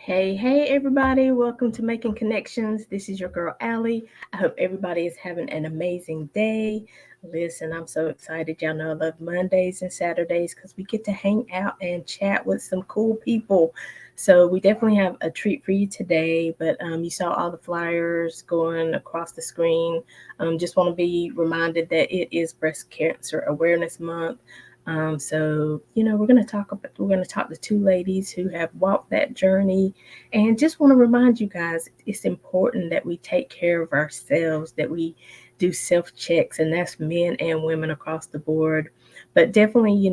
Hey, everybody. Welcome to Making Connections. This is your girl, Aly. I hope everybody is having an amazing day. Listen, I'm so excited. Y'all know I love Mondays and Saturdays because we get to hang out and chat with some cool people. So, we definitely have a treat for you today. But you saw all the flyers going across the screen. Just want to be reminded that it is Breast Cancer Awareness Month. We're gonna talk to two ladies who have walked that journey, and just want to remind you guys it's important that we take care of ourselves, that we do self checks, and that's men and women across the board. But definitely,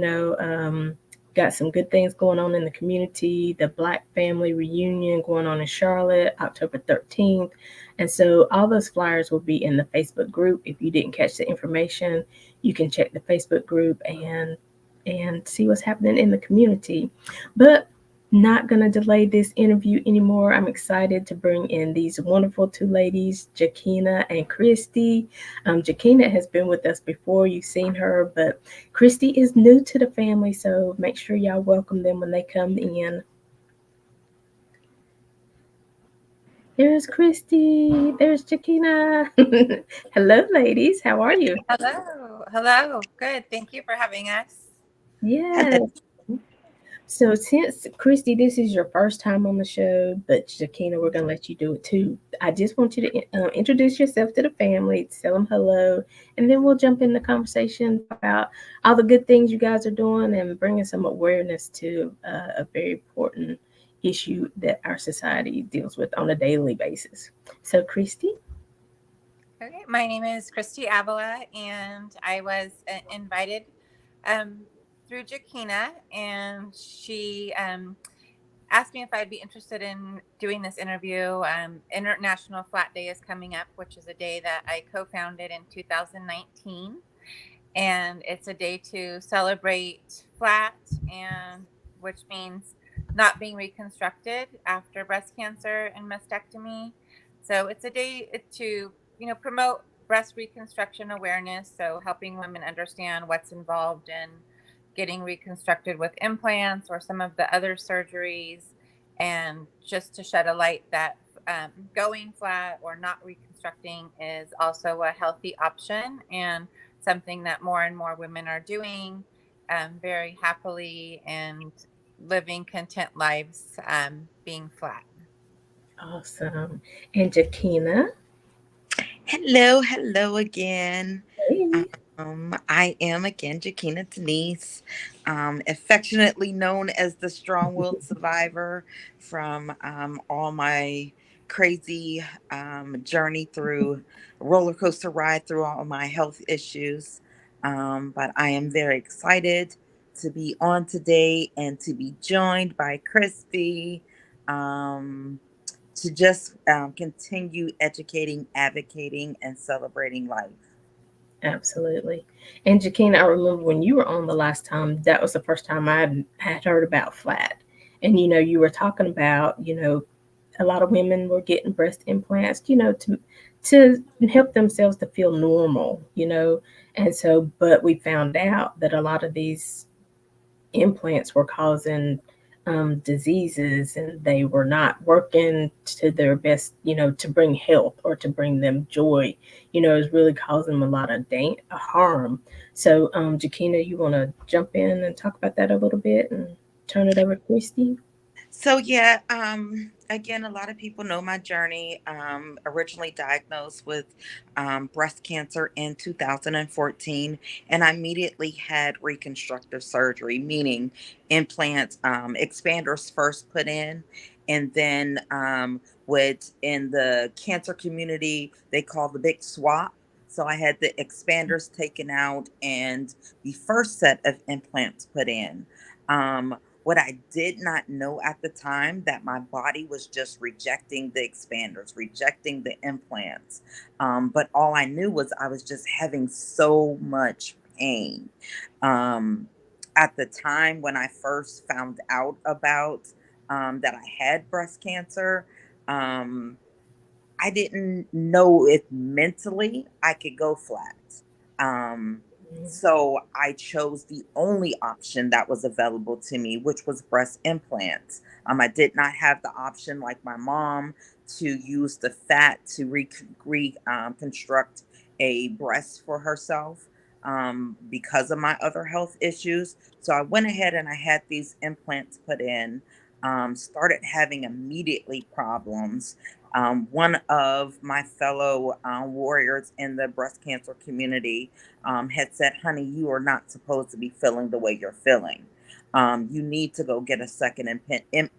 got some good things going on in the community. The Black Family Reunion going on in Charlotte, October 13th. And so all those flyers will be in the Facebook group. If you didn't catch the information, you can check the Facebook group and see what's happening in the community. But not going to delay this interview anymore. I'm excited to bring in these wonderful two ladies, Jakina and Christy. Jakina has been with us before, you've seen her, but Christy is new to the family, so make sure y'all welcome them when they come in. There's Christy. There's Jakina. Hello, ladies. How are you? Hello. Hello. Good. Thank you for having us. Yes. So since Christy, this is your first time on the show, but Shakina, we're gonna let you do it too. I just want you to introduce yourself to the family, tell them hello, and then we'll jump in the conversation about all the good things you guys are doing and bringing some awareness to a very important issue that our society deals with on a daily basis. So, Christy. Okay. My name is Christy Avila, and I was invited um, through Jakina, and she asked me if I'd be interested in doing this interview. International Flat Day is coming up, which is a day that I co founded in 2019. And it's a day to celebrate flat, and which means not being reconstructed after breast cancer and mastectomy. So it's a day to promote breast reconstruction awareness, so helping women understand what's involved in getting reconstructed with implants or some of the other surgeries, and just to shed a light that going flat or not reconstructing is also a healthy option, and something that more and more women are doing very happily and living content lives, being flat. Awesome. And Jakina. Hello again. Hey. I am again Jakina Denise, affectionately known as the strong-willed survivor from all my crazy journey through roller coaster ride through all my health issues. But I am very excited to be on today and to be joined by Christy. Um, to just continue educating, advocating, and celebrating life. Absolutely. And Jakina, I remember when you were on the last time, that was the first time I had heard about flat. And you were talking about, a lot of women were getting breast implants, to help themselves to feel normal. And so, but we found out that a lot of these implants were causing diseases, and they were not working to their best, to bring health or to bring them joy. It's really causing them a lot of harm. So, Jakina, you want to jump in and talk about that a little bit and turn it over to Christy? So yeah, again, a lot of people know my journey. Originally diagnosed with breast cancer in 2014, and I immediately had reconstructive surgery, meaning implants, expanders first put in, and then what in the cancer community they call the big swap. So I had the expanders taken out and the first set of implants put in. What I did not know at the time that my body was just rejecting the expanders, rejecting the implants. But all I knew was I was just having so much pain. Um, at the time when I first found out about that I had breast cancer, um, I didn't know if mentally I could go flat. Um, So I chose the only option that was available to me, which was breast implants. I did not have the option, like my mom, to use the fat to reconstruct a breast for herself because of my other health issues. So I went ahead and I had these implants put in. Started having immediately problems. One of my fellow warriors in the breast cancer community had said, "Honey, you are not supposed to be feeling the way you're feeling. You need to go get a second opinion."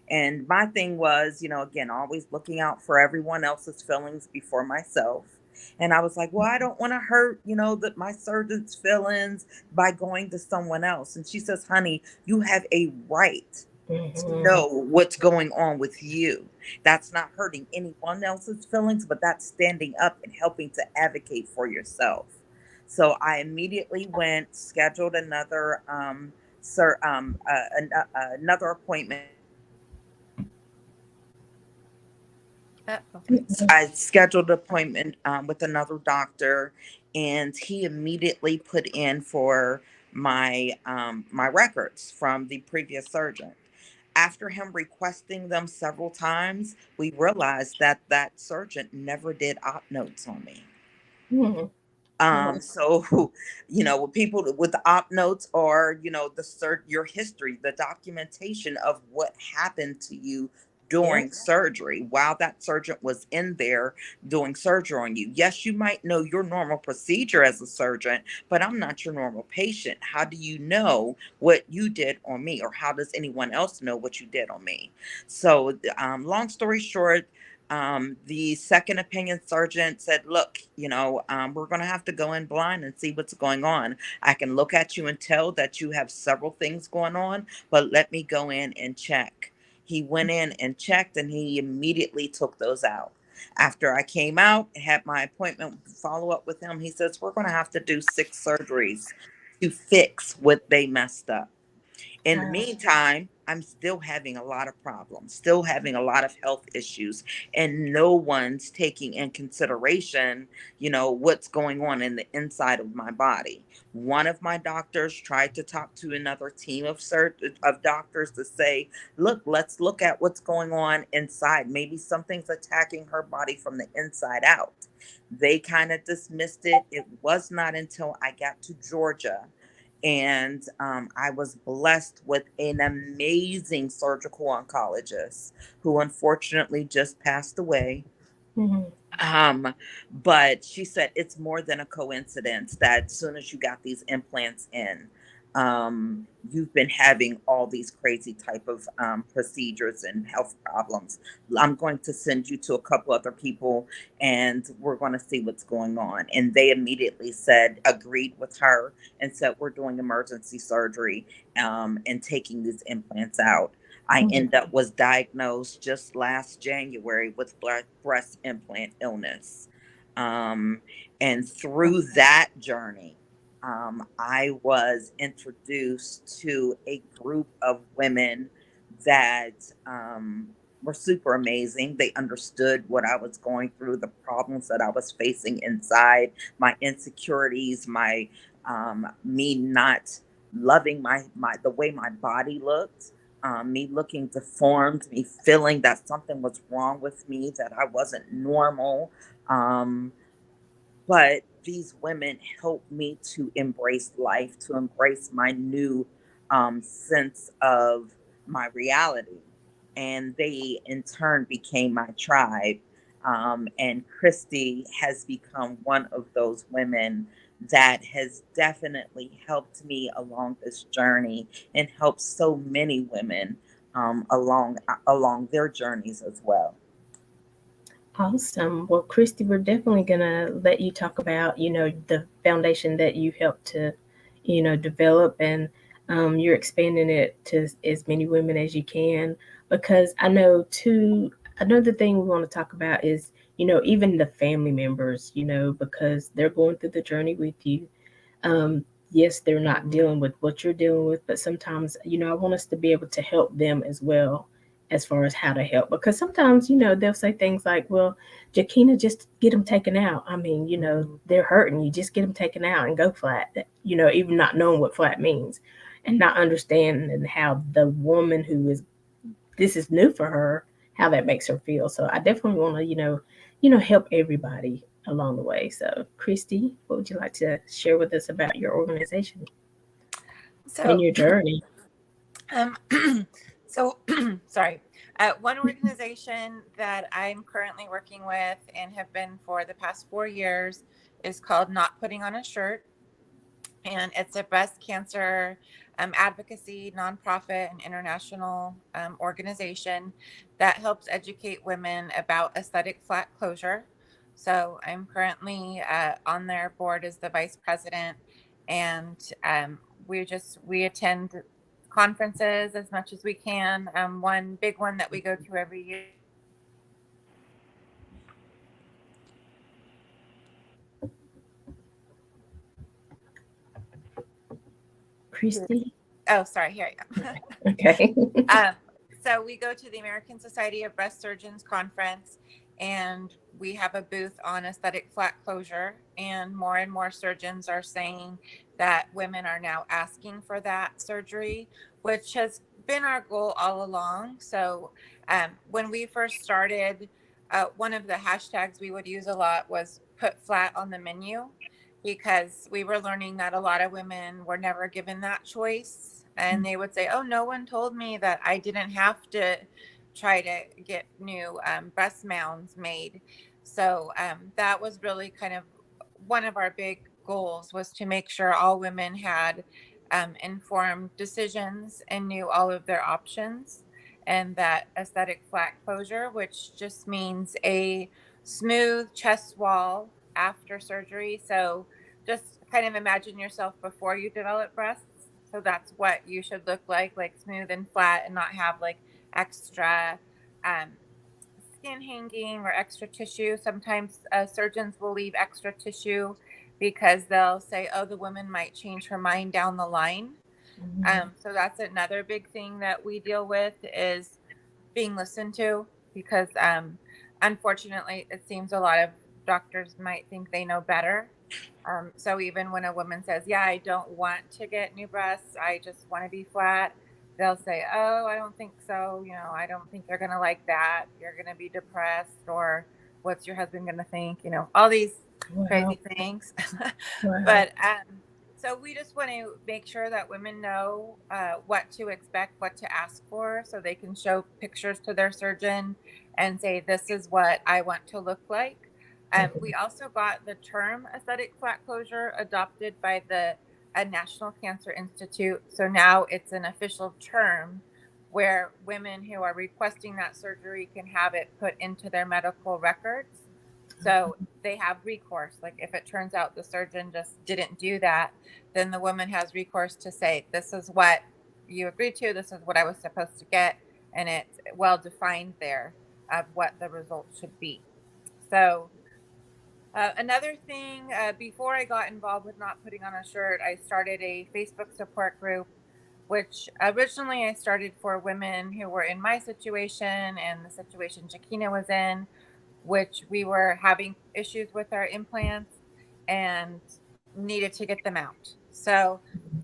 And my thing was, again, always looking out for everyone else's feelings before myself. And I was like, well, I don't want to hurt, that my surgeon's feelings by going to someone else. And she says, "Honey, you have a right to Mm-hmm. know what's going on with you. That's not hurting anyone else's feelings, but that's standing up and helping to advocate for yourself." So I immediately went, scheduled another another appointment with another doctor. Uh-oh. I scheduled an appointment with another doctor, and he immediately put in for my records from the previous surgeon. After him requesting them several times, we realized that that surgeon never did op notes on me. Mm-hmm. So, with people with the op notes or, your history, the documentation of what happened to you Yep. during surgery while that surgeon was in there doing surgery on you. Yes, you might know your normal procedure as a surgeon, but I'm not your normal patient. How do you know what you did on me, or how does anyone else know what you did on me? So, long story short, the second opinion surgeon said, "Look, we're going to have to go in blind and see what's going on. I can look at you and tell that you have several things going on, but let me go in and check." He went in and checked, and he immediately took those out. After I came out and had my appointment follow up with him, he says, "We're going to have to do 6 surgeries to fix what they messed up." In the Wow. meantime, I'm still having a lot of problems, still having a lot of health issues, and no one's taking in consideration, what's going on in the inside of my body. One of my doctors tried to talk to another team of doctors to say, "Look, let's look at what's going on inside. Maybe something's attacking her body from the inside out." They kind of dismissed it. It was not until I got to Georgia, and I was blessed with an amazing surgical oncologist who unfortunately just passed away. Mm-hmm. Um, but she said it's more than a coincidence that as soon as you got these implants in, you've been having all these crazy type of procedures and health problems. I'm going to send you to a couple other people, and we're going to see what's going on. And they immediately agreed with her, and said, "We're doing emergency surgery and taking these implants out." I end up was diagnosed just last January with breast implant illness. Um, and through that journey, I was introduced to a group of women that were super amazing. They understood what I was going through, the problems that I was facing inside, my insecurities, my me not loving my the way my body looked, me looking deformed, me feeling that something was wrong with me, that I wasn't normal. Um, but these women helped me to embrace life, to embrace my new sense of my reality. And they, in turn, became my tribe. And Christy has become one of those women that has definitely helped me along this journey, and helped so many women along their journeys as well. Awesome. Well, Christy, we're definitely gonna let you talk about, the foundation that you helped to, develop, and you're expanding it to as many women as you can. Because I know too, another thing we want to talk about is, even the family members, because they're going through the journey with you. Um, yes, they're not dealing with what you're dealing with, but sometimes, I want us to be able to help them as well. as far as how to help. Because sometimes, they'll say things like, well, Jakina, just get them taken out. I mean, they're hurting. You just get them taken out and go flat, even not knowing what flat means and not understanding how the woman this is new for her, how that makes her feel. So I definitely want to, help everybody along the way. So, Christy, what would you like to share with us about your organization and So, your journey? um, so sorry. One organization that I'm currently working with and have been for the past 4 years is called Not Putting on a Shirt. And it's a breast cancer advocacy nonprofit and international organization that helps educate women about aesthetic flat closure. So I'm currently on their board as the vice president, and we attend conferences as much as we can. One big one that we go to every year is the American Society of Breast Surgeons conference. Christy? Oh, sorry, here I am. Okay. Um, so we go to the American Society of Breast Surgeons conference, and we have a booth on aesthetic flat closure. And more surgeons are saying that women are now asking for that surgery, which has been our goal all along. So when we first started, one of the hashtags we would use a lot was put flat on the menu, because we were learning that a lot of women were never given that choice. And they would say, oh, no one told me that I didn't have to try to get new breast mounds made. So that was really kind of one of our big goals, was to make sure all women had informed decisions and knew all of their options. And that aesthetic flat closure, which just means a smooth chest wall after surgery. So just kind of imagine yourself before you develop breasts. So that's what you should look like smooth and flat, and not have like extra um, skin hanging or extra tissue. Sometimes surgeons will leave extra tissue because they'll say, oh, the woman might change her mind down the line. So that's another big thing that we deal with, is being listened to, because unfortunately it seems a lot of doctors might think they know better. So even when a woman says, yeah, I don't want to get new breasts, I just want to be flat, they'll say, oh, I don't think so, I don't think you're going to like that, you're going to be depressed, or what's your husband going to think, all these Wow. crazy things. Wow. But so we just want to make sure that women know what to expect, what to ask for, so they can show pictures to their surgeon and say, this is what I want to look like. We also got the term aesthetic flat closure adopted by the National Cancer Institute. So now it's an official term where women who are requesting that surgery can have it put into their medical records. So they have recourse. Like if it turns out the surgeon just didn't do that, then the woman has recourse to say, this is what you agreed to, this is what I was supposed to get. And it's well defined there of what the results should be. So another thing, before I got involved with Not Putting on a Shirt, I started a Facebook support group, which originally I started for women who were in my situation and the situation Jakina was in, which we were having issues with our implants and needed to get them out. So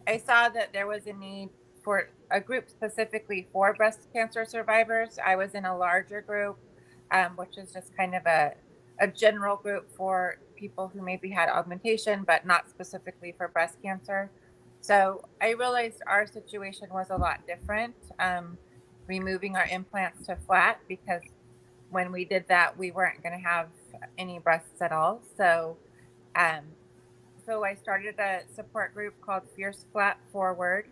I saw that there was a need for a group specifically for breast cancer survivors. I was in a larger group, which is just kind of a general group for people who maybe had augmentation, but not specifically for breast cancer. So I realized our situation was a lot different, removing our implants to flat, because when we did that, we weren't going to have any breasts at all. Um, so I started a support group called Fierce Flat Forward,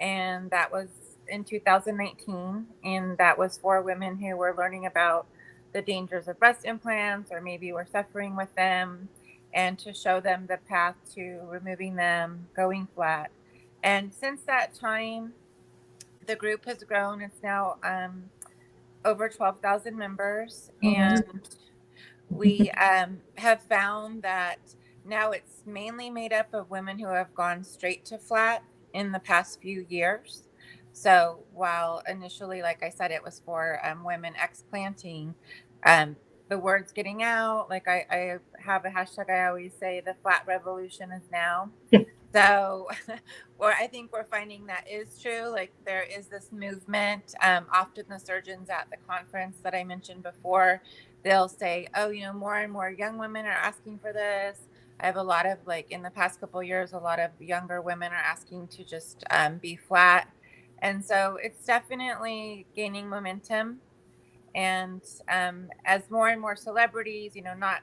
and that was in 2019. And that was for women who were learning about the dangers of breast implants, or maybe were suffering with them, and to show them the path to removing them, going flat. And since that time, the group has grown. It's now over 12,000 members. All right. And we have found that now it's mainly made up of women who have gone straight to flat in the past few years. So while initially, like I said, it was for women explanting, um, the word's getting out. Like I have a hashtag I always say, the flat revolution is now. So, or I think we're finding that is true. Like there is this movement. Often the surgeons at the conference that I mentioned before, they'll say, "Oh, more and more young women are asking for this." I have a lot of like in the past couple of years, a lot of younger women are asking to just be flat, and so it's definitely gaining momentum. And as more and more celebrities, not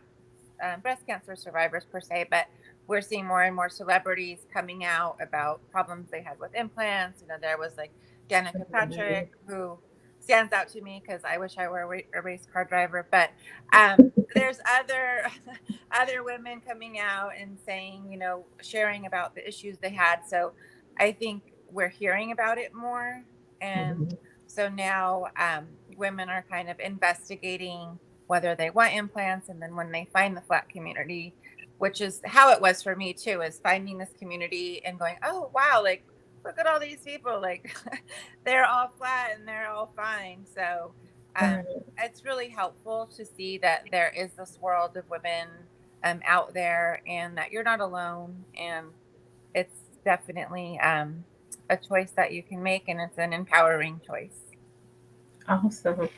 breast cancer survivors per se, but we're seeing more and more celebrities coming out about problems they had with implants. There was like Danica Patrick, who stands out to me because I wish I were a race car driver. But there's other other women coming out and saying, sharing about the issues they had. So I think we're hearing about it more, and so now women are kind of investigating whether they want implants. And then when they find the flat community, which is how it was for me too, is finding this community and going, oh, wow, like, look at all these people. Like, they're all flat and they're all fine. So Right. it's really helpful to see that there is this world of women out there and that you're not alone. And it's definitely a choice that you can make, and it's an empowering choice. Awesome.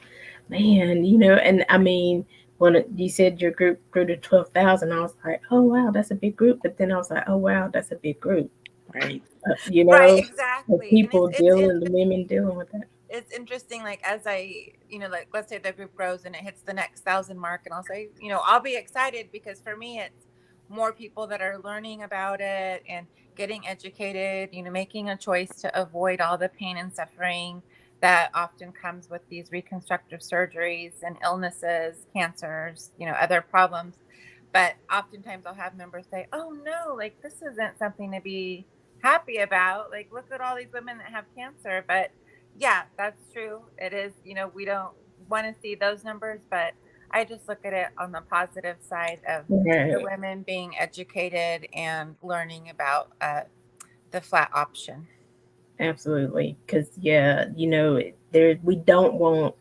Man, and I mean, you said your group grew to 12,000, I was like, oh, wow, that's a big group. But then I was like, oh, wow, that's a big group, Right. you Right, know, the exactly. And people dealing, the women dealing with that. it's interesting, like as like let's say the group grows and it hits the next 1,000 mark, and I'll say, I'll be excited because for me it's more people that are learning about it and getting educated, making a choice to avoid all the pain and suffering that often comes with these reconstructive surgeries and illnesses, cancers, other problems. But oftentimes I'll have members say, oh no, like this isn't something to be happy about, like look at all these women that have cancer. But yeah, that's true. It is, we don't want to see those numbers, but I just look at it on the positive side of the Right. women being educated and learning about the flat option. Absolutely. Because, yeah, we don't want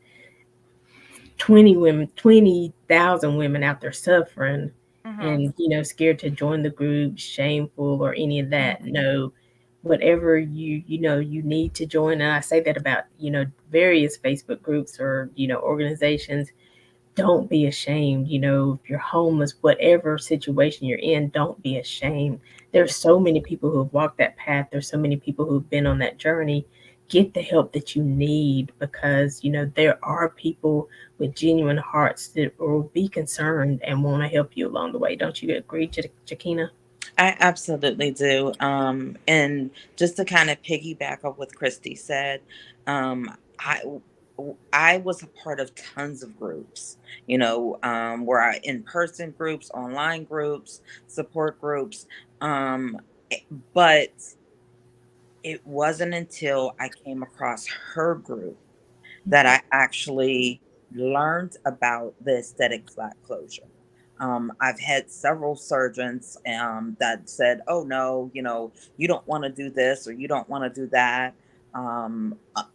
20 women, 20,000 women out there suffering Mm-hmm. and, scared to join the group, shameful or any of that. Mm-hmm. No, whatever you need to join. And I say that about, various Facebook groups or, organizations. Don't be ashamed. If you're homeless, whatever situation you're in, don't be ashamed. There's so many people who have walked that path. There's so many people who've been on that journey. Get the help that you need because, there are people with genuine hearts that will be concerned and want to help you along the way. Don't you agree, Jakina? I absolutely do. And just to kind of piggyback on what Christy said, I was a part of tons of groups, where I in person groups, online groups, support groups. Um, but it wasn't until I came across her group that I actually learned about the aesthetic flat closure. I've had several surgeons that said, "Oh no, you don't want to do this or you don't want to do that."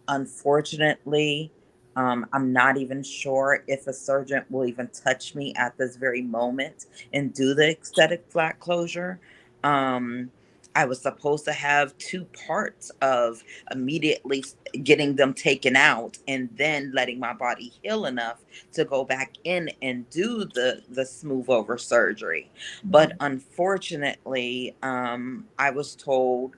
Unfortunately, I'm not even sure if a surgeon will even touch me at this very moment and do the aesthetic flat closure. Um, I was supposed to have two parts of immediately getting them taken out and then letting my body heal enough to go back in and do the smooth over surgery. But unfortunately, I was told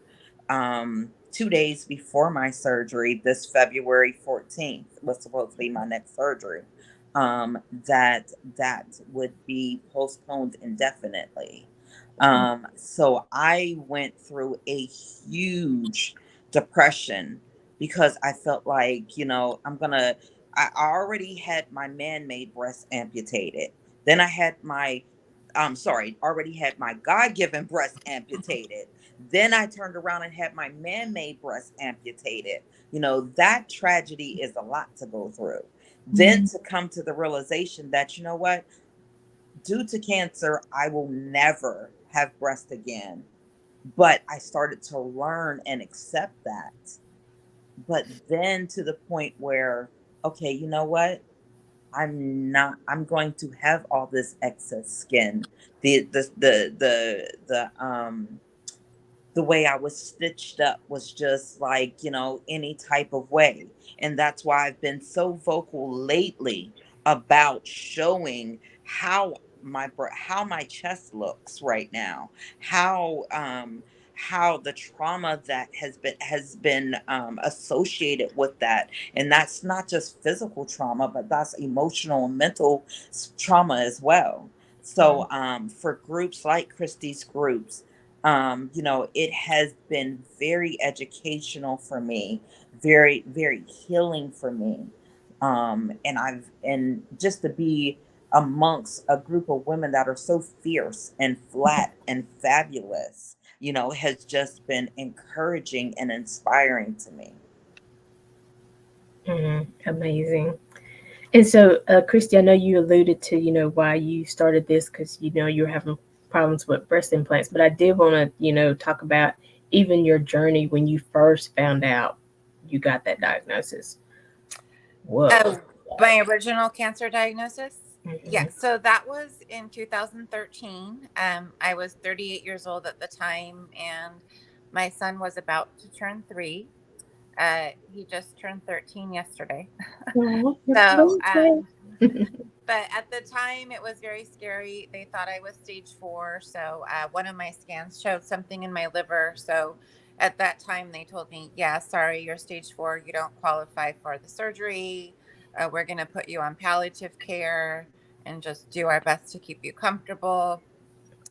2 days before my surgery, this February 14th was supposed to be my next surgery, that would be postponed indefinitely. So I went through a huge depression because I felt like, I already had my man made breast amputated. Then I had already had my God given breast amputated. Then I turned around and had my man made breast amputated. That tragedy is a lot to go through. Then to come to the realization that, what, due to cancer, I will never have breast again. But I started to learn and accept that. But then to the point where, okay, you know what? I'm going to have all this excess skin. The way I was stitched up was just like, any type of way. And that's why I've been so vocal lately about showing how my chest looks right now, how the trauma that has been associated with that. And that's not just physical trauma, but that's emotional and mental trauma as well. So for groups like Christie's groups, it has been very educational for me, very, very healing for me. And just to be amongst a group of women that are so fierce and flat and fabulous, has just been encouraging and inspiring to me. Amazing. And so, Christy, I know you alluded to, why you started this because, you're having problems with breast implants, but I did want to, talk about even your journey when you first found out you got that diagnosis. Whoa. Oh, my original cancer diagnosis? Hmm. Yeah, so that was in 2013. I was 38 years old at the time, and my son was about to turn 3. He just turned 13 yesterday. Oh, your So, birthday. but at the time, it was very scary. They thought I was stage 4. So, one of my scans showed something in my liver. So, at that time, they told me, yeah, sorry, you're stage 4. You don't qualify for the surgery. We're going to put you on palliative care and just do our best to keep you comfortable.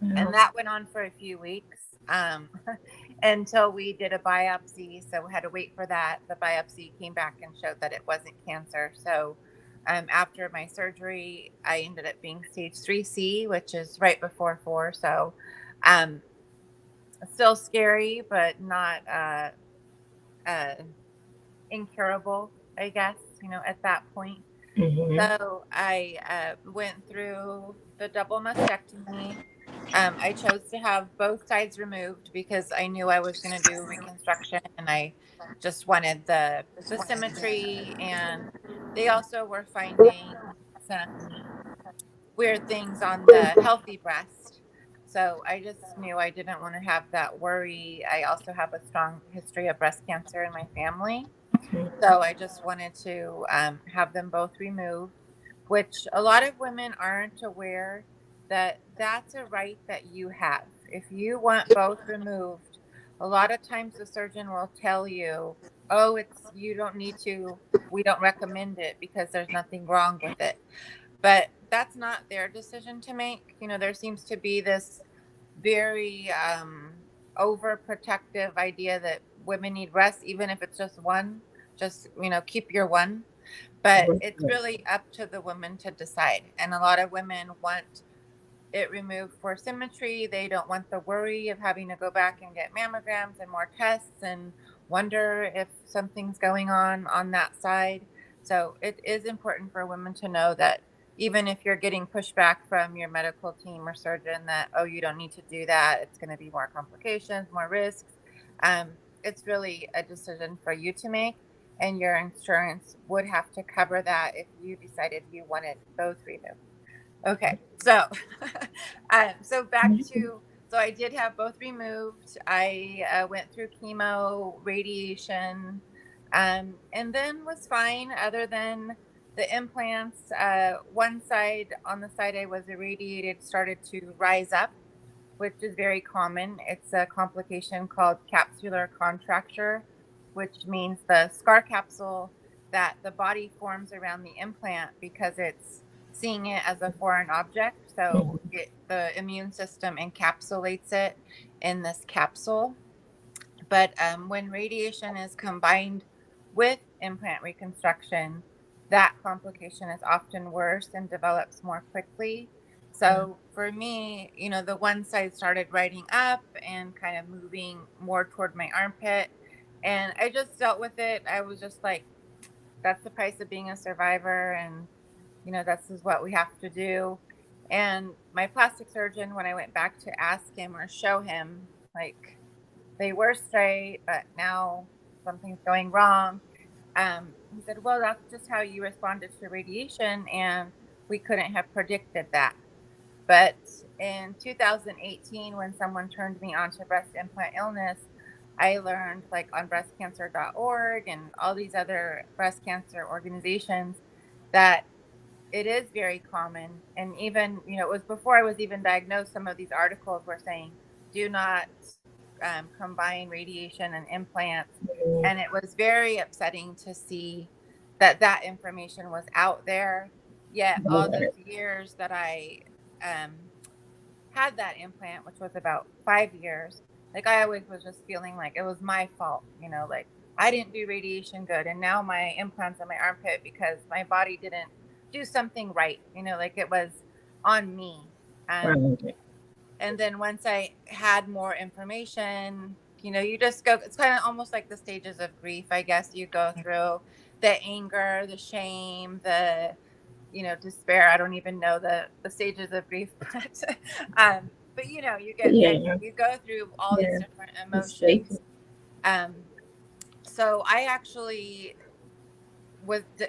And Wow. that went on for a few weeks, until we did a biopsy. So we had to wait for that. The biopsy came back and showed that it wasn't cancer. So after my surgery, I ended up being stage 3C, which is right before 4. So um, still scary, but not uh, incurable, I guess, at that point. Hmm. So I went through the double mastectomy. I chose to have both sides removed because I knew I was going to do reconstruction, and I just wanted the symmetry. And they also were finding some weird things on the healthy breast. So I just knew I didn't want to have that worry. I also have a strong history of breast cancer in my family. So I just wanted to have them both removed, which a lot of women aren't aware that that's a right that you have. If you want both removed, a lot of times the surgeon will tell you, oh, you don't need to, we don't recommend it because there's nothing wrong with it. But that's not their decision to make. There seems to be this very overprotective idea that women need rest, even if it's just one. Just keep your one. But it's really up to the woman to decide. And a lot of women want it removed for symmetry. They don't want the worry of having to go back and get mammograms and more tests and wonder if something's going on that side. So it is important for women to know that even if you're getting pushback from your medical team or surgeon that, oh, you don't need to do that, it's going to be more complications, more risks. It's really a decision for you to make. And your insurance would have to cover that if you decided you wanted both removed. Okay, so so back to so I did have both removed. I went through chemo, radiation, and then was fine. Other than the implants, one side on the side I was irradiated started to rise up, which is very common. It's a complication called capsular contracture, which means the scar capsule that the body forms around the implant because it's seeing it as a foreign object. So the immune system encapsulates it in this capsule. But when radiation is combined with implant reconstruction, that complication is often worse and develops more quickly. So for me, the one side started riding up and kind of moving more toward my armpit. And I just dealt with it. I was just like, that's the price of being a survivor. And, this is what we have to do. And my plastic surgeon, when I went back to ask him or show him, like, they were straight, but now something's going wrong. He said, well, that's just how you responded to radiation, and we couldn't have predicted that. But in 2018, when someone turned me on to breast implant illness, I learned, like, on breastcancer.org and all these other breast cancer organizations, that it is very common. And even, it was before I was even diagnosed, some of these articles were saying, do not combine radiation and implants. Mm. And it was very upsetting to see that that information was out there. Yet all Right. those years that I um, had that implant, which was about 5 years, like, I always was just feeling like it was my fault, like I didn't do radiation good. And now my implants in my armpit because my body didn't do something right, like it was on me. Um, Right. and then once I had more information, you just go, it's kind of almost like the stages of grief, I guess. You go through the anger, the shame, the, despair. I don't even know the stages of grief, but you get Yeah. you go through all these Yeah. different The stages. emotions. Um, so I actually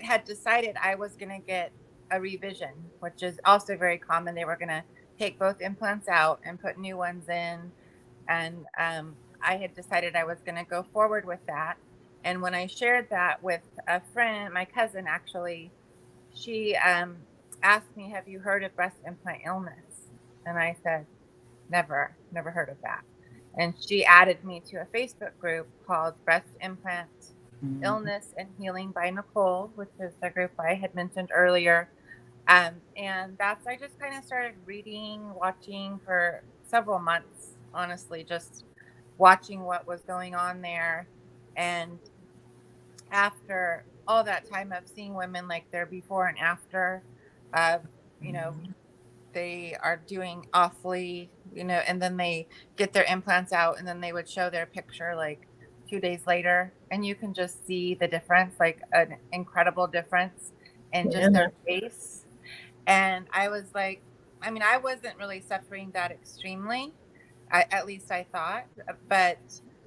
had decided I was going to get a revision, which is also very common. They were going to take both implants out and put new ones in. And I had decided I was going to go forward with that. And when I shared that with a friend, my cousin actually, she asked me, have you heard of breast implant illness? And I said, never heard of that. And she added me to a Facebook group called Breast Implant Mhm. Illness and Healing by Nicole, which is the group I had mentioned earlier. And I just kind of started reading, watching for several months, honestly, just watching what was going on there. And after all that time of seeing women, like, their before and after of, you know, they are doing awfully, and then they get their implants out, and then they would show their picture like 2 days later, and you can just see the difference, like an incredible difference in Yeah. just their face. And I was like, I mean, I wasn't really suffering that extremely. At least I thought, but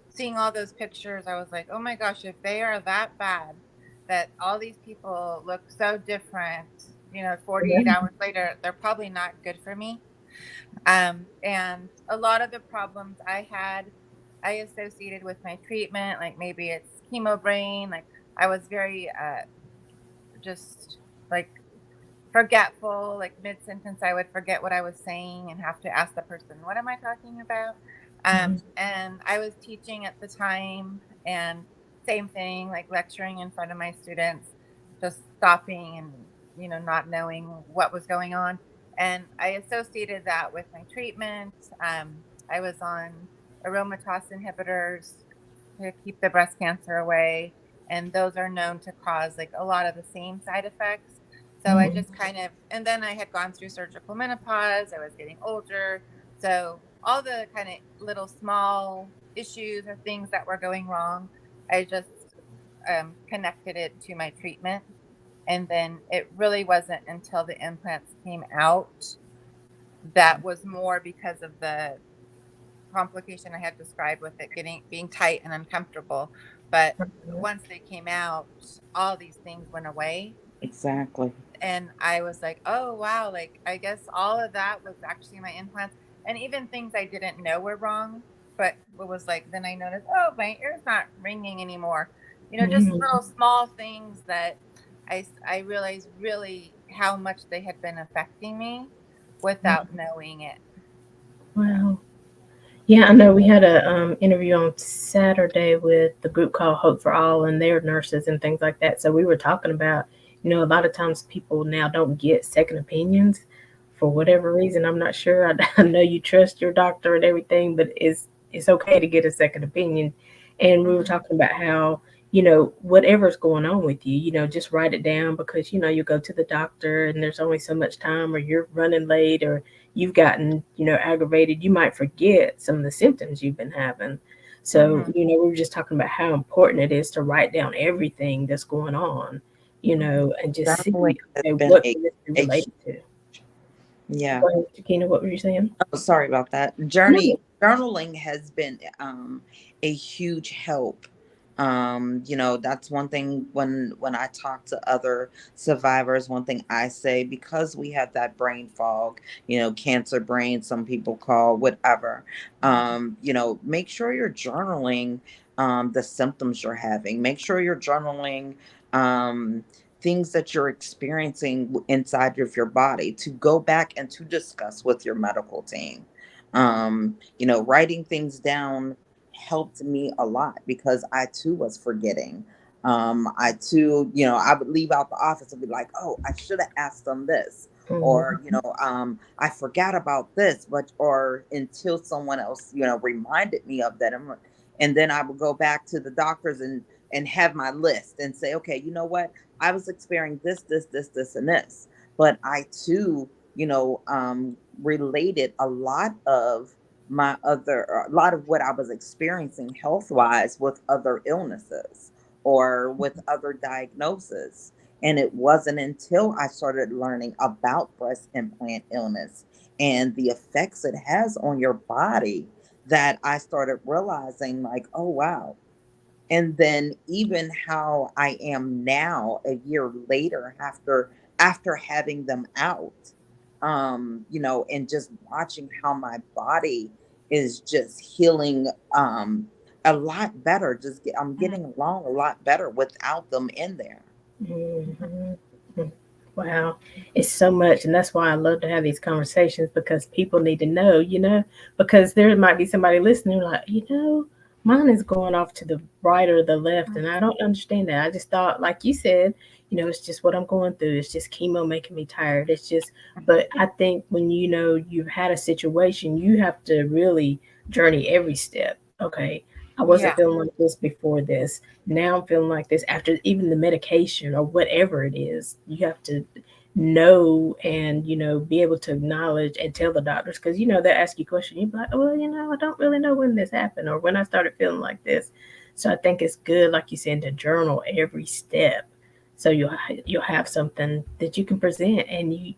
seeing all those pictures, I was like, oh my gosh, if they are that bad, that all these people look so different, 48 Yeah. hours later, they're probably not good for me. And a lot of the problems I had, I associated with my treatment, like maybe it's chemo brain. Like, I was very, just like forgetful, like mid sentence, I would forget what I was saying and have to ask the person, what am I talking about? Mhm. And I was teaching at the time, and same thing, like lecturing in front of my students, just stopping and, not knowing what was going on. And I associated that with my treatment. I was on aromatase inhibitors to keep the breast cancer away. And those are known to cause like a lot of the same side effects. So I Mhm. just kind of, and then I had gone through surgical menopause. I was getting older. So all the kind of little small issues or things that were going wrong, I just connected it to my treatment. And then it really wasn't until the implants came out that was more because of the complication I had described with it being tight and uncomfortable. But once they came out, all these things went away. Exactly. And I was like, oh wow, like I guess all of that was actually my implants, and even things I didn't know were wrong. But it was like, then I noticed, oh, my ear's not ringing anymore. Just Mhm. little small things that I realized really how much they had been affecting me without knowing it. Wow. Yeah, I know we had a interview on Saturday with the group called Hope for All, and their nurses and things like that. So we were talking about, a lot of times people now don't get second opinions for whatever reason. I'm not sure. I know you trust your doctor and everything, but it's okay to get a second opinion. And we were Mhm. talking about how, whatever's going on with you, just write it down because you go to the doctor and there's only so much time, or you're running late, or you've gotten, aggravated, you might forget some of the symptoms you've been having. So, Mhm. we were just talking about how important it is to write down everything that's going on, Mhm. and just Journaling see, has okay, been what can this be a related to? yeah. Go ahead, Shakina, what were you saying? Oh, sorry about that. No. Journaling has been a huge help That's one thing when I talk to other survivors, one thing I say, because we have that brain fog, cancer brain, some people call whatever, make sure you're journaling the symptoms you're having. Make sure you're journaling um things that you're experiencing inside of your body to go back and to discuss with your medical team. Writing things down helped me a lot because I too was forgetting. I too, I would leave out the office and be like, oh, I should have asked them this. Or, Mhm. I forgot about this, but, or until someone else, reminded me of that. And then I would go back to the doctors and have my list and say, okay, you know what? I was experiencing this, and this. But I too, related a lot of what I was experiencing health wise with other illnesses or with other diagnoses. And it wasn't until I started learning about breast implant illness and the effects it has on your body that I started realizing, like, oh, wow. And then even how I am now a year later after having them out, and just watching how my body is just healing a lot better. I'm Mhm. getting along a lot better without them in there. Mhm. Mm. Wow, it's so much, and that's why I love to have these conversations because people need to know, because there might be somebody listening like, mine is going off to the right or the left, and I don't understand that. I just thought, like you said, it's just what I'm going through. It's just chemo making me tired. It's just, but I think when you've had a situation, you have to really journey every step. Okay, I wasn't Yeah. feeling like this before this, now I'm feeling like this after even the medication or whatever it is. You have to know and be able to acknowledge and tell the doctors because they'll ask you questions. You're like, well, I don't really know when this happened or when I started feeling like this. So I think it's good, like you said, to journal every step. So you'll have something that you can present and you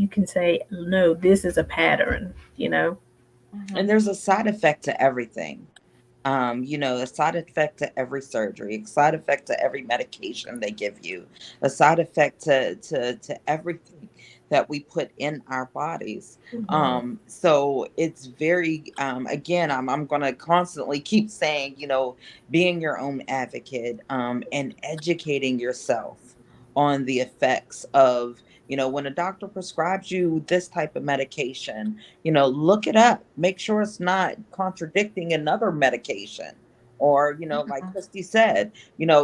can say, no, this is a pattern. And Mhm. there's a side effect to everything. A side effect to every surgery, a side effect to every medication they give you, a side effect to everything that we put in our bodies. Mhm. So it's very again, I'm gonna constantly keep saying, being your own advocate, and educating yourself on the effects of, when a doctor prescribes you this type of medication, look it up, make sure it's not contradicting another medication. Or, like Mhm. Christy said,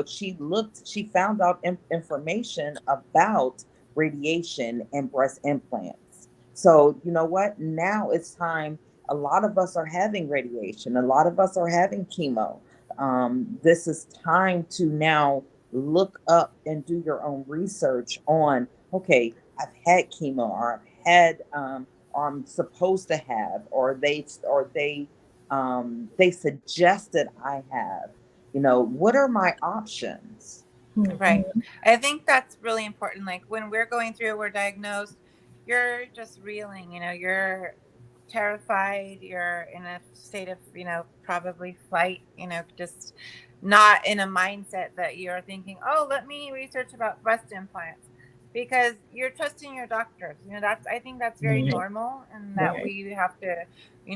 she found out information about radiation and breast implants. So, you know what? Now it's time. A lot of us are having radiation, a lot of us are having chemo. This is time to now look up and do your own research on, okay, I've had chemo, or I've had I'm supposed to have, or they suggested I have. What are my options? Right. Mhm. I think that's really important. Like when we're going through, we're diagnosed, you're just reeling, you're terrified, you're in a state of, probably flight, just not in a mindset that you're thinking, oh, let me research about breast implants because you're trusting your doctors. I think that's very Right. normal and that Right. we have to,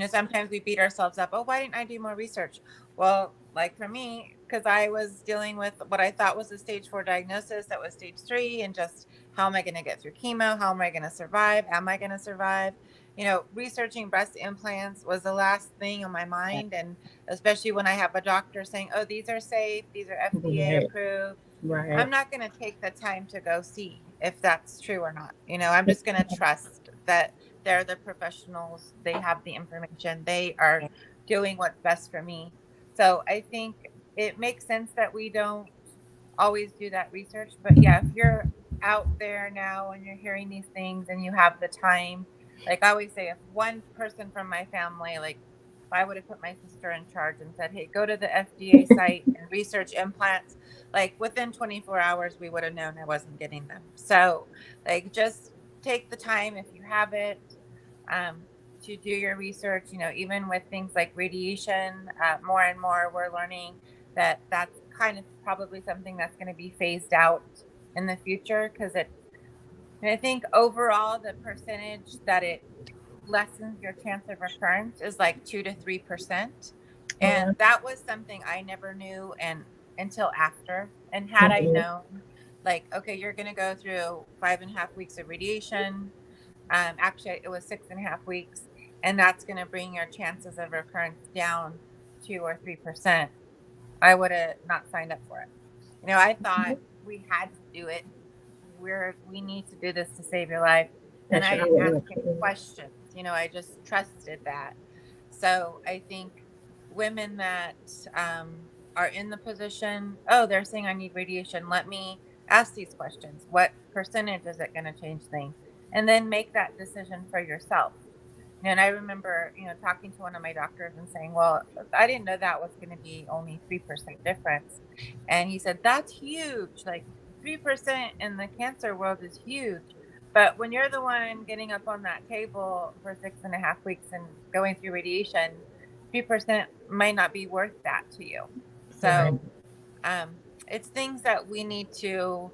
sometimes we beat ourselves up. Oh, why didn't I do more research? Well, like for me, because I was dealing with what I thought was a stage 4 diagnosis that was stage 3, and just how am I going to get through chemo? How am I going to survive? Am I going to survive? Researching breast implants was the last thing on my mind. And especially when I have a doctor saying, oh, these are safe, these are FDA Right. approved, Right. I'm not going to take the time to go see if that's true or not. I'm just going to trust that they're the professionals, they have the information, they are doing what's best for me. So I think it makes sense that we don't always do that research. But yeah, if you're out there now and you're hearing these things and you have the time, like I always say, if one person from my family, like if I would have put my sister in charge and said, hey, go to the FDA site and research implants, like within 24 hours, we would have known I wasn't getting them. So, like, just take the time if you have it. Um, to do your research, even with things like radiation, more and more we're learning that that's kind of probably something that's going to be phased out in the future, because and I think overall the percentage that it lessens your chance of recurrence is like 2 to 3%. Oh, wow. And that was something I never knew and until after. And had I Mhm. known, like, okay, you're going to go through 5.5 weeks of radiation. Actually, it was 6.5 weeks, and that's going to bring your chances of recurrence down 2 or 3%. I would have not signed up for it. I thought we had to do it. We need to do this to save your life. And That's I right. I didn't ask wouldn't any have- questions. I just trusted that. So I think women that are in the position, oh, they're saying I need radiation. Let me ask these questions. What percentage is it going to change things? And then make that decision for yourself. And I remember, talking to one of my doctors and saying, well, I didn't know that was going to be only 3% difference. And he said, that's huge. Like 3% in the cancer world is huge. But when you're the one getting up on that table for 6.5 weeks and going through radiation, 3% might not be worth that to you. Right. So um, it's things that we need to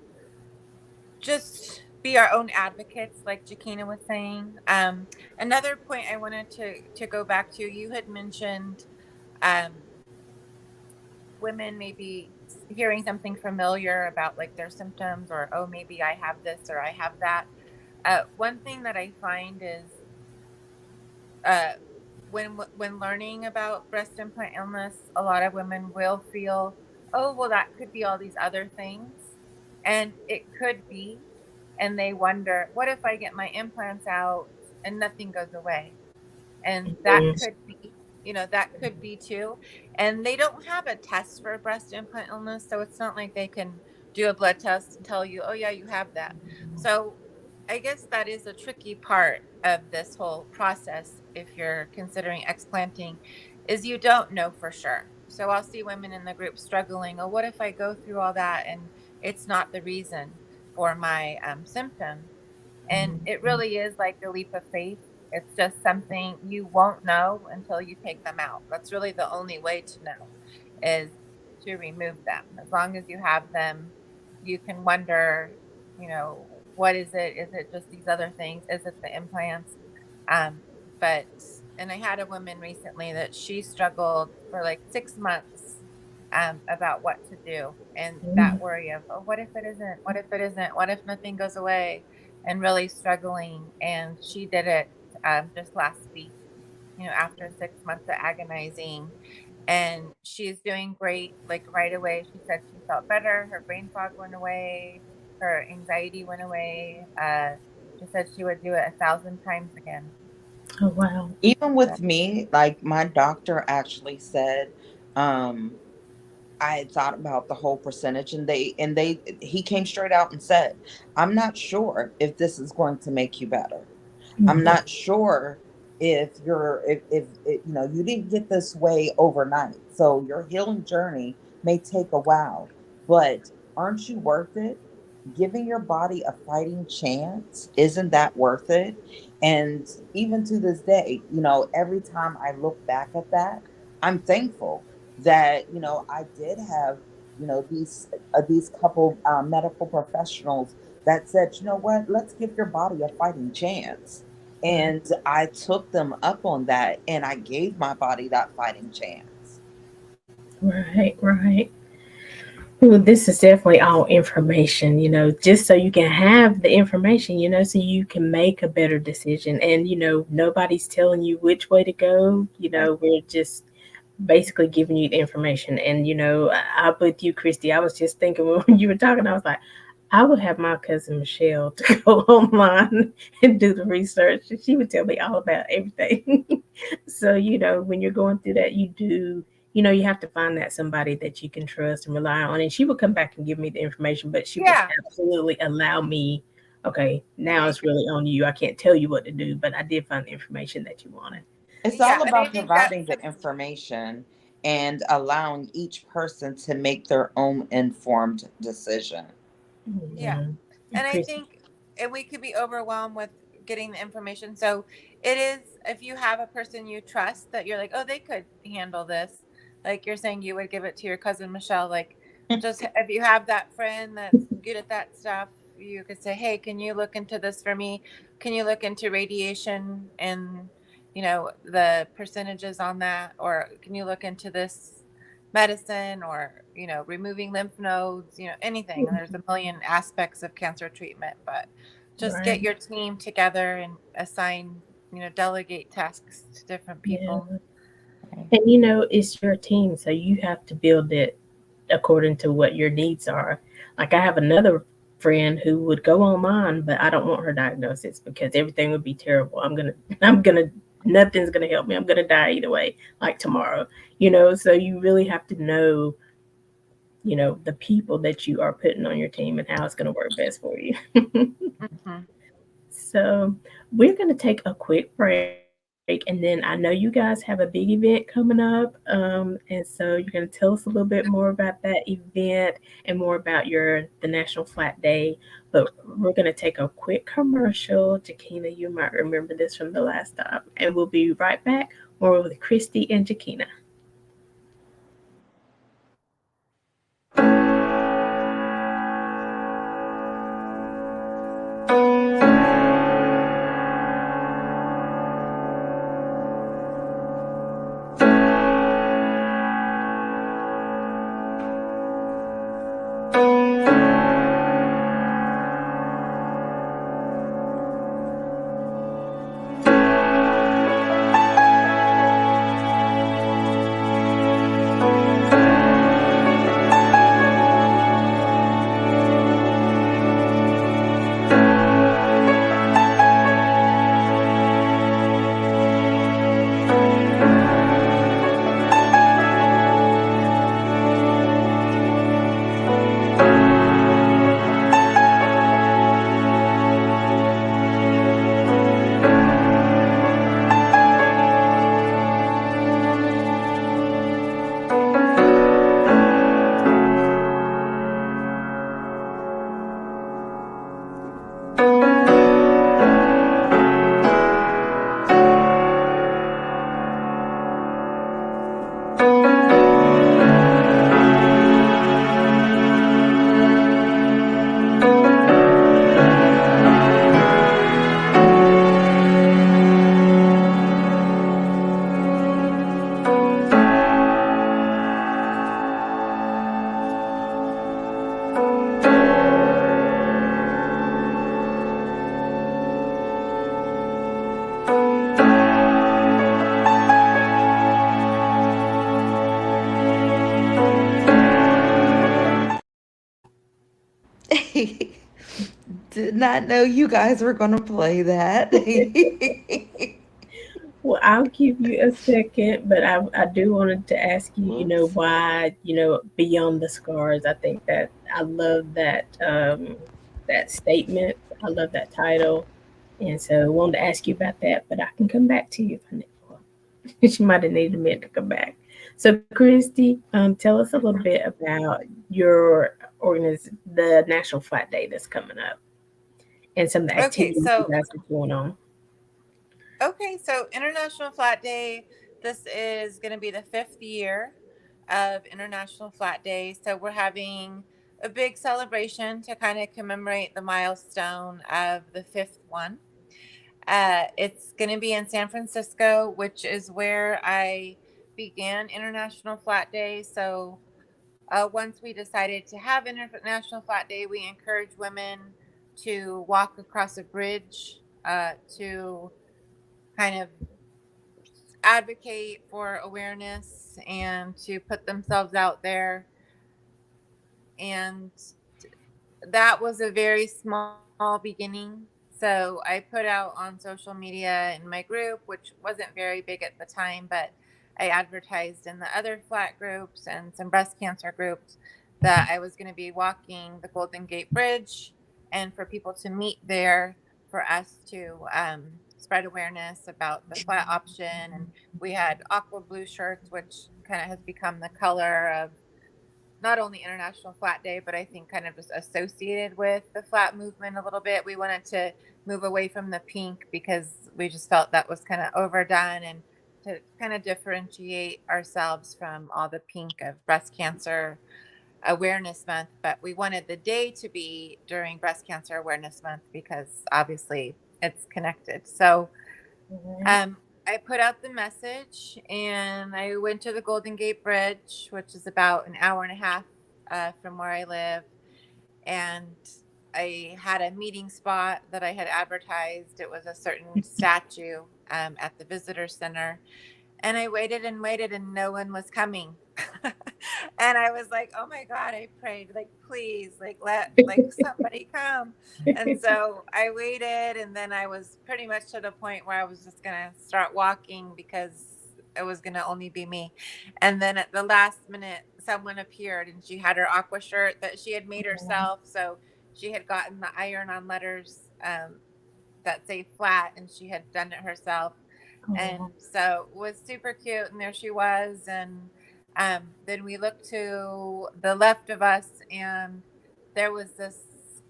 just be our own advocates, like Jakina was saying. Another point I wanted to go back to, you had mentioned um, women maybe hearing something familiar about like their symptoms, or oh, maybe I have this or I have that. One thing that I find is uh, when learning about breast implant illness, a lot of women will feel, oh, well, that could be all these other things, and it could be, and they wonder, what if I get my implants out and nothing goes away? And that Mhm. could be, that could be too. And they don't have a test for breast implant illness, so it's not like they can do a blood test and tell you, oh yeah, you have that. So I guess that is a tricky part of this whole process if you're considering explanting, is you don't know for sure. So I'll see women in the group struggling, oh, what if I go through all that and it's not the reason for my symptoms? And it really is like a leap of faith. It's just something you won't know until you take them out. That's really the only way to know, is to remove them. As long as you have them, you can wonder, what is it? Is it just these other things? Is it the implants? Um, but, and I had a woman recently that she struggled for like 6 months about what to do. And that Mhm. worry of, oh, what if it isn't? What if it isn't? What if nothing goes away? And really struggling. And she did it just last week, after 6 months of agonizing. And she's doing great. Like right away, she said she felt better. Her brain fog went away. Her anxiety went away. She said she would do it 1,000 times again. Oh, wow. Even So, with me, like my doctor actually said, I had thought about the whole percentage, and he came straight out and said, I'm not sure if this is going to make you better. I'm Mhm. not sure if you didn't get this way overnight. So your healing journey may take a while, but aren't you worth it? Giving your body a fighting chance, isn't that worth it? And even to this day, every time I look back at that, I'm thankful that I did have these couple medical professionals that said, you know what, let's give your body a fighting chance. Right. And I took them up on that, and I gave my body that fighting chance. Right. Right. Well, this is definitely all information, just so you can have the information, so you can make a better decision. And, nobody's telling you which way to go. We're just basically giving you the information. And, I'm with you, Christy. I was just thinking when you were talking, I was like, I would have my cousin Michelle to go online and do the research. She would tell me all about everything. So, when you're going through that, you have to find that somebody that you can trust and rely on. And she would come back and give me the information, but she would yeah. absolutely allow me, okay, now it's really on you. I can't tell you what to do, but I did find the information that you wanted. It's Yeah. all And I about think that's, providing the information and allowing each person to make their own informed decision. yeah. Mhm. And I Chris. think, and we could be overwhelmed with getting the information. So it is, if you have a person you trust that you're like, oh, they could handle this. Like you're saying, you would give it to your cousin Michelle. Like, just if you have that friend that's good at that stuff, you could say, hey, can you look into this for me? Can you look into radiation and, the percentages on that? Or can you look into this medicine, or, removing lymph nodes, anything. There's a million aspects of cancer treatment, but just Right. get your team together and assign, delegate tasks to different people. Yeah. And it's your team, so you have to build it according to what your needs are. Like I have another friend who would go online, but I don't want her diagnosis because everything would be terrible. I'm gonna, nothing's gonna help me. I'm gonna die either way, like tomorrow. So you really have to know, the people that you are putting on your team and how it's gonna work best for you. Hmm. So we're going to take a quick break, and then I know you guys have a big event coming up, and so you're going to tell us a little bit more about that event and more about the National Flat Day. But we're going to take a quick commercial. Jakina, you might remember this from the last time, and we'll be right back more with Christy and Jakina. Did not know you guys were going to play that. Well, I'll give you a second, but I do wanted to ask you, Whoops. why, beyond the scars. I think that I love that statement. I love that title, and so I wanted to ask you about that. But I can come back to you if I need. Well, she might have needed a minute to come back. So, Christy, tell us a little bit about your the National Flat Day that's coming up, and some of the Okay, activities you so guys are going on. International Flat Day. This is going to be the fifth year of International Flat Day. So we're having a big celebration to kind of commemorate the milestone of the fifth one. It's going to be in San Francisco, which is where I began International Flat Day. So once we decided to have International Flat Day, we encourage women to walk across a bridge to kind of advocate for awareness and to put themselves out there. And that was a very small beginning. So I put out on social media in my group, which wasn't very big at the time, but I advertised in the other flat groups and some breast cancer groups that I was going to be walking the Golden Gate Bridge and for people to meet there for us to spread awareness about the flat option. And we had aqua blue shirts, which kind of has become the color of not only International Flat Day, but I think kind of just associated with the flat movement a little bit. We wanted to move away from the pink because we just felt that was kind of overdone, and to kind of differentiate ourselves from all the pink of breast cancer. Awareness Month, but we wanted the day to be during Breast Cancer Awareness Month because obviously it's connected. So Right. um, I put out the message and I went to the Golden Gate Bridge, which is about an hour and a half from where I live. And I had a meeting spot that I had advertised. It was a certain statue at the visitor center. And I waited and waited and no one was coming. And I was like, oh my God, I prayed, like, please, like, let like somebody come. And so I waited, and then I was pretty much to the point where I was just gonna start walking because it was gonna only be me. And then at the last minute, someone appeared and she had her aqua shirt that she had made herself. So she had gotten the iron on letters that say flat, and she had done it herself. And Oh, so it was super cute, and there she was. And then we looked to the left of us, and there was this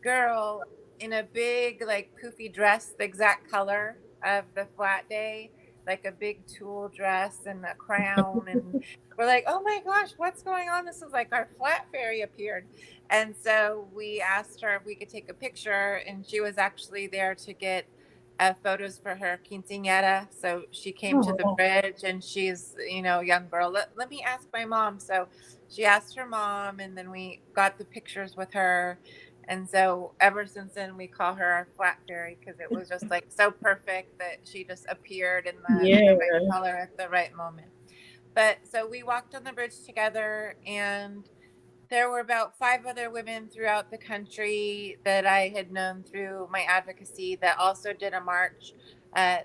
girl in a big, like, poofy dress, the exact color of the flat day, like a big tulle dress and a crown. And we're like, oh my gosh, what's going on? This is like our flat fairy appeared. And so we asked her if we could take a picture, and she was actually there to get photos for her quinceañera. So she came to the oh, bridge, and she's, a young girl. Let me ask my mom. So she asked her mom, and then we got the pictures with her. And so ever since then, we call her our flat fairy because it was just like so perfect that she just appeared in the yeah. right color at the right moment. But so we walked on the bridge together, and there were about five other women throughout the country that I had known through my advocacy that also did a march.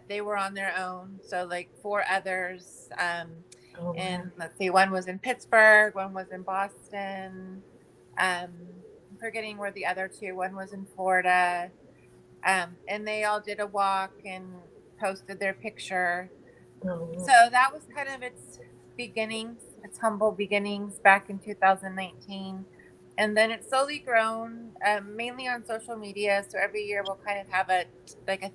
They were on their own, so like four others. Oh, wow. And let's see, one was in Pittsburgh, one was in Boston. I'm forgetting where the other two. One was in Florida, and they all did a walk and posted their picture. Oh, So that was kind of its beginnings, its humble beginnings back in 2019. And then it's slowly grown, mainly on social media. So every year we'll kind of have a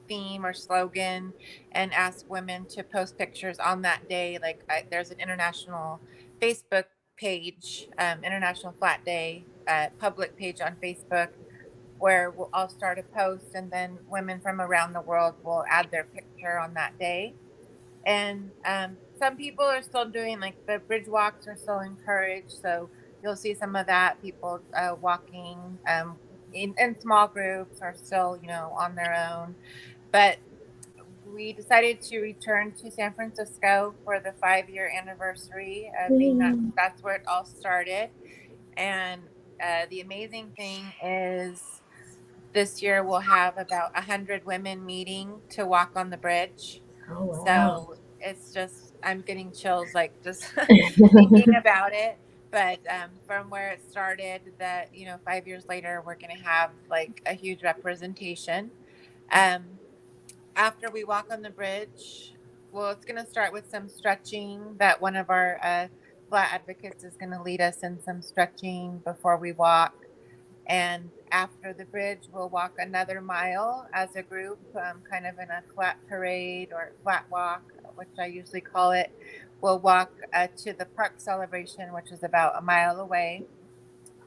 theme or slogan, and ask women to post pictures on that day. Like, there's an international Facebook page, International Flat Day public page on Facebook, where I'll start a post, and then women from around the world will add their picture on that day. And some people are still doing, like, the bridge walks are still encouraged. So you'll see some of that, people walking in small groups, or still, on their own. But we decided to return to San Francisco for the 5-year anniversary, being that yeah. that's where it all started. And the amazing thing is, this year we'll have about 100 women meeting to walk on the bridge. Oh, wow. So it's just, I'm getting chills, like, just thinking about it. But from where it started, that, 5 years later, we're going to have like a huge representation. Um, After we walk on the bridge, well, it's going to start with some stretching, that one of our flat advocates is going to lead us in some stretching before we walk. And after the bridge, we'll walk another mile as a group, kind of in a flat parade or flat walk, which I usually call it. We'll walk to the park celebration, which is about a mile away,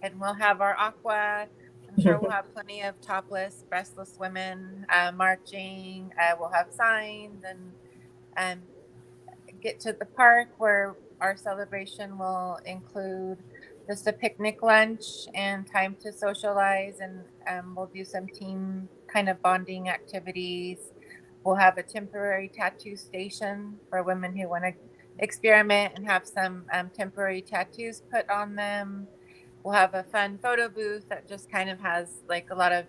and we'll have our aqua. I'm sure we'll have plenty of topless, breastless women marching. We'll have signs, and um, get to the park, where our celebration will include just a picnic lunch and time to socialize. And we'll do some team kind of bonding activities. We'll have a temporary tattoo station for women who want to experiment and have some temporary tattoos put on them. We'll have a fun photo booth that just kind of has like a lot of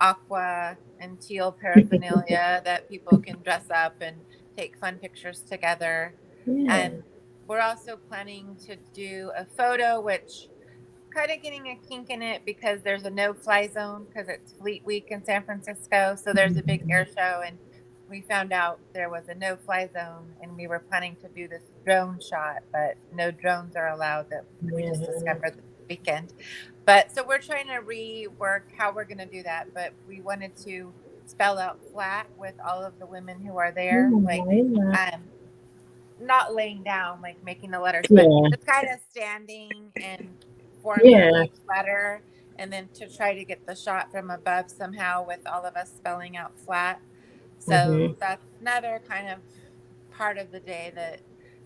aqua and teal paraphernalia that people can dress up and take fun pictures together. Yeah. And we're also planning to do a photo, which kind of getting a kink in it because there's a no-fly zone because it's Fleet Week in San Francisco. So there's a big air show, and we found out there was a no-fly zone, and we were planning to do this drone shot, but no drones are allowed, that we just Yeah. discovered this weekend. But so we're trying to rework how we're going to do that. But we wanted to spell out flat with all of the women who are there, like, Oh, yeah. um, not laying down, like making the letters, but Yeah. just kind of standing and formed a Yeah. huge letter, and then to try to get the shot from above somehow with all of us spelling out flat. So Hmm. that's another kind of part of the day that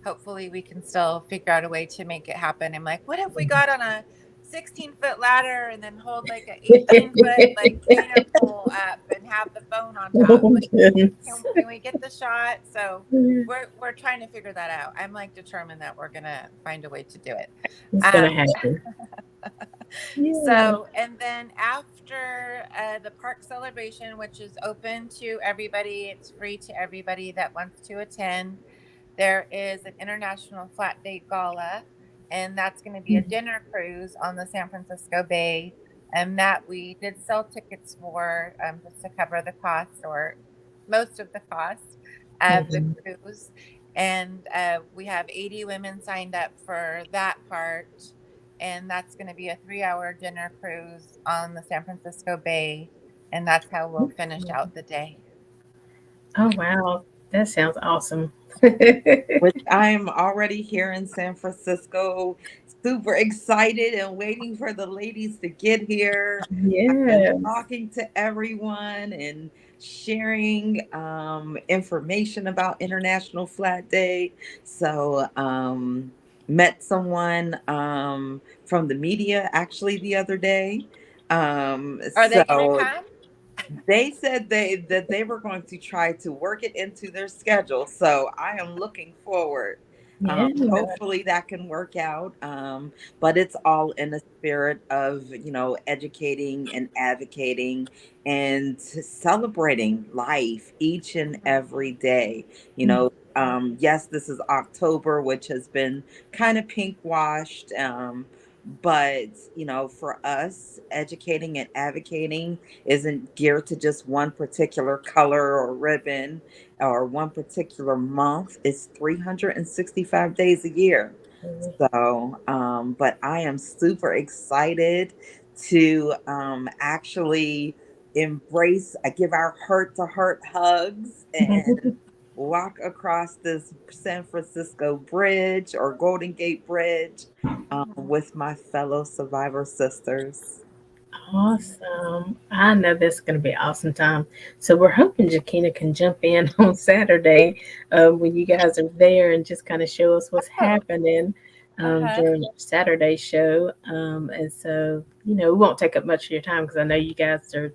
hopefully we can still figure out a way to make it happen. I'm like, what if we got on a 16-foot ladder and then hold like an 18-foot like data pole up and have the phone on top? Oh Like, goodness. can we get the shot? So It's we're trying to figure that out. I'm like determined that we're gonna find a way to do it. gonna Um, happen. Yeah. so, and then after the park celebration, which is open to everybody, it's free to everybody that wants to attend. There is an International Flat Date Gala, and that's going to be a dinner cruise on the San Francisco Bay. And that we did sell tickets for just to cover the cost or most of the cost of the Mhm. cruise. And we have 80 women signed up for that part, and that's going to be a 3-hour dinner cruise on the San Francisco Bay, and that's how we'll finish out the day. Oh wow, that sounds awesome. Which I'm already here in San Francisco, super excited and waiting for the ladies to get here and Yes. talking to everyone and sharing information about International Flat Day. So, met someone from the media actually the other day. Are they going to So come? they said they were going to try to work it into their schedule. So I am looking forward. Yeah. Hopefully that can work out. But it's all in the spirit of, educating and advocating and celebrating life each and every day. Yes, this is October, which has been kind of pink washed. But for us, educating and advocating isn't geared to just one particular color or ribbon or one particular month. It's 365 days a year. So, but I am super excited to actually embrace, I give our heart to heart hugs and walk across this San Francisco Bridge or Golden Gate Bridge with my fellow survivor sisters. Awesome. I know this is going to be an awesome time. So we're hoping Jakina can jump in on Saturday when you guys are there and just kind of show us what's Oh, happening uh-huh. during our Saturday show. And so, we won't take up much of your time because I know you guys are,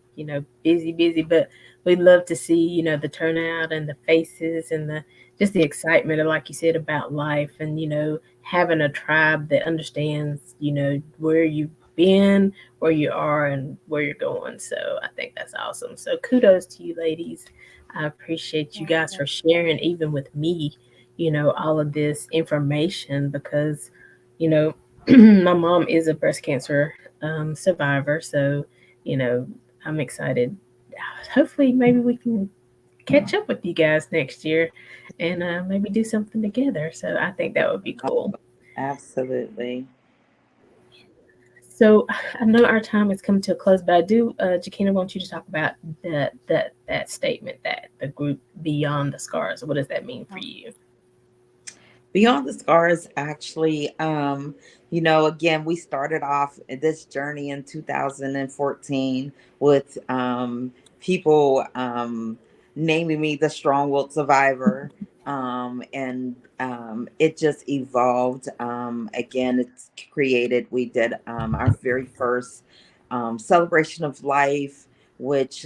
busy, busy, but we'd love to see, the turnout and the faces and the just the excitement of, like you said, about life and, having a tribe that understands, where you've been, where you are and where you're going. So I think that's awesome. So kudos to you ladies. I appreciate you Thank guys you. for sharing even with me, all of this information because, you know, my mom is a breast cancer survivor. So, you know, I'm excited. Hopefully, maybe we can catch up with you guys next year and maybe do something together. So I think that would be cool. Absolutely. So I know our time has come to a close, but I do, Jakina, want you to talk about that statement that the group beyond the scars. What does that mean for you? Beyond the Scars, actually, again, we started off this journey in 2014 with people naming me the strong willed survivor. And it just evolved. Again, it's created, we did our very first celebration of life, which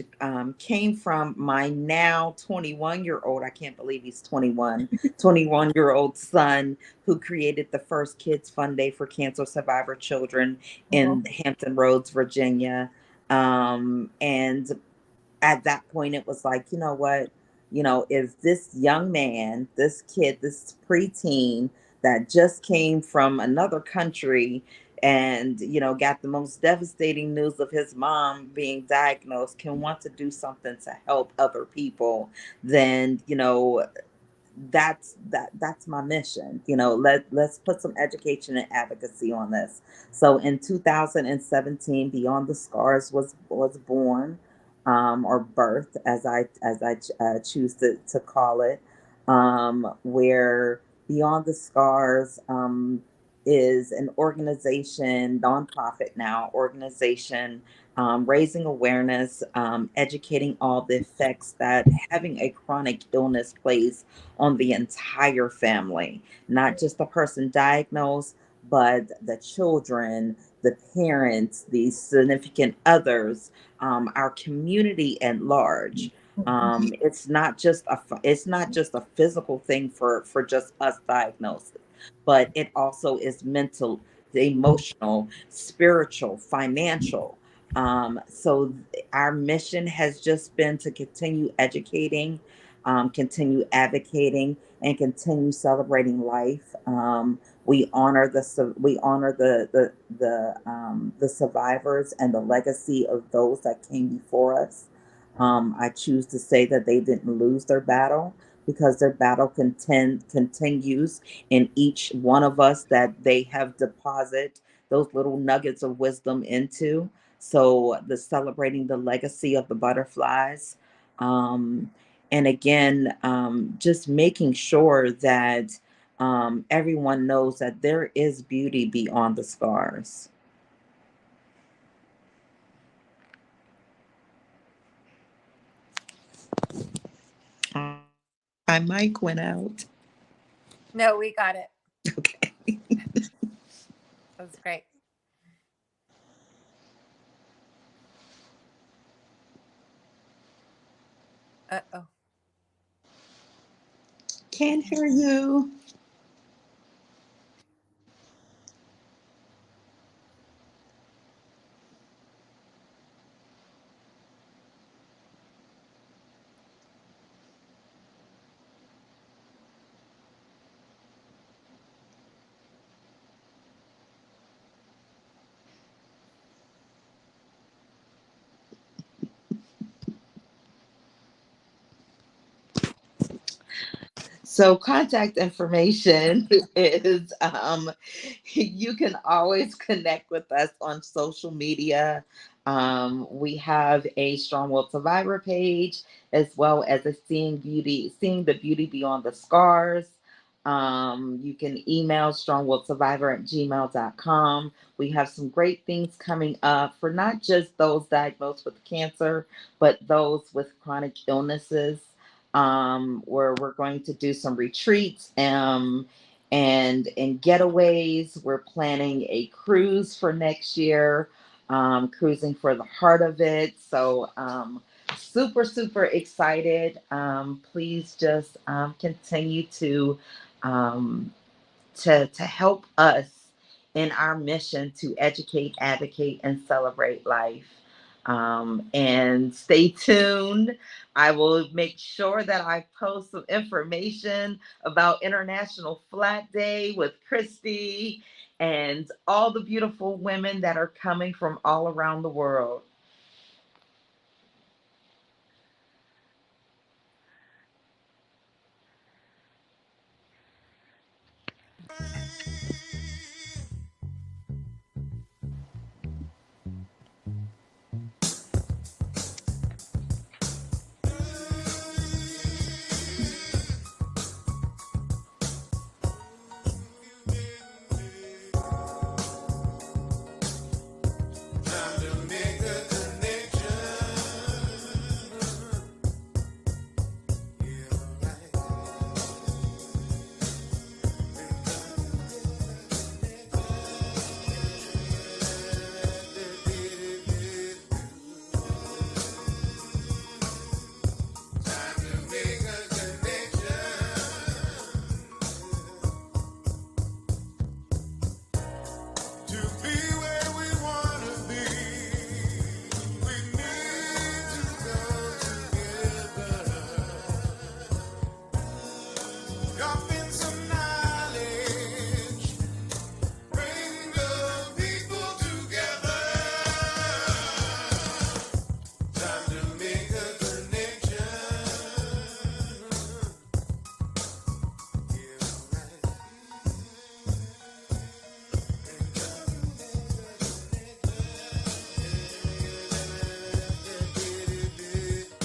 came from my now 21-year-old, I can't believe he's 21-year-old son, who created the first Kids Fun Day for cancer survivor children Oh, in Hampton Roads, Virginia. And at that point, it was like, you know what? If this young man, this kid, this preteen that just came from another country and, got the most devastating news of his mom being diagnosed, can want to do something to help other people, then, that's my mission. Let's put some education and advocacy on this. So in 2017, Beyond the Scars was born, or birthed, as I choose to call it, where Beyond the Scars is an organization, nonprofit now organization, raising awareness, educating all the effects that having a chronic illness plays on the entire family, not just the person diagnosed, but the children, the parents, the significant others, our community at large. It's not just a physical thing for just us diagnosed, but it also is mental, emotional, spiritual, financial. So our mission has just been to continue educating, continue advocating, and continue celebrating life. We honor the survivors and the legacy of those that came before us. I choose to say that they didn't lose their battle, because their battle continues in each one of us that they have deposited those little nuggets of wisdom into. So the celebrating the legacy of the butterflies. Um, and again, just making sure that everyone knows that there is beauty beyond the scars. My mic went out. No, we got it. Okay. That was great. Uh-oh. Can't hear you. So contact information is, you can always connect with us on social media. We have a Strong World Survivor page, as well as a Seeing the Beauty Beyond the Scars. You can email strongworldsurvivor@gmail.com. We have some great things coming up for not just those diagnosed with cancer, but those with chronic illnesses, where we're going to do some retreats, and getaways. We're planning a cruise for next year, cruising for the heart of it. So super, super excited. Please just continue um, to help us in our mission to educate, advocate, and celebrate life. And stay tuned. I will make sure that I post some information about International Flat Day with Christy and all the beautiful women that are coming from all around the world.